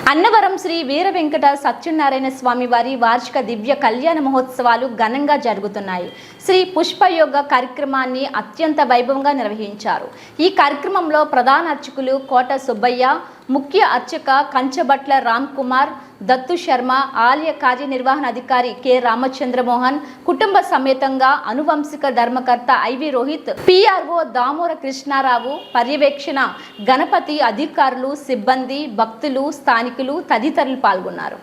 అన్నవరం శ్రీ వీర వెంకట సత్యనారాయణ స్వామి వారి వార్షిక దివ్య కళ్యాణ మహోత్సవాలు ఘనంగా జరుగుతున్నాయి. శ్రీ పుష్పయోగ కార్యక్రమాన్ని అత్యంత వైభవంగా నిర్వహించారు. ఈ కార్యక్రమంలో ప్రధాన అర్చకులు కోట సుబ్బయ్య, ముఖ్య అర్చక కంచబట్ల రామ్ కుమార్, దత్తు శర్మ, ఆలయ కార్యనిర్వహణ అధికారి కె రామచంద్రమోహన్, కుటుంబ సమేతంగా అనువంశిక ధర్మకర్త ఐవి రోహిత్, పిఆర్ఓ దామోర కృష్ణారావు, పర్యవేక్షణ గణపతి, అధికారులు, సిబ్బంది, భక్తులు, స్థానికులు తదితరులు పాల్గొన్నారు.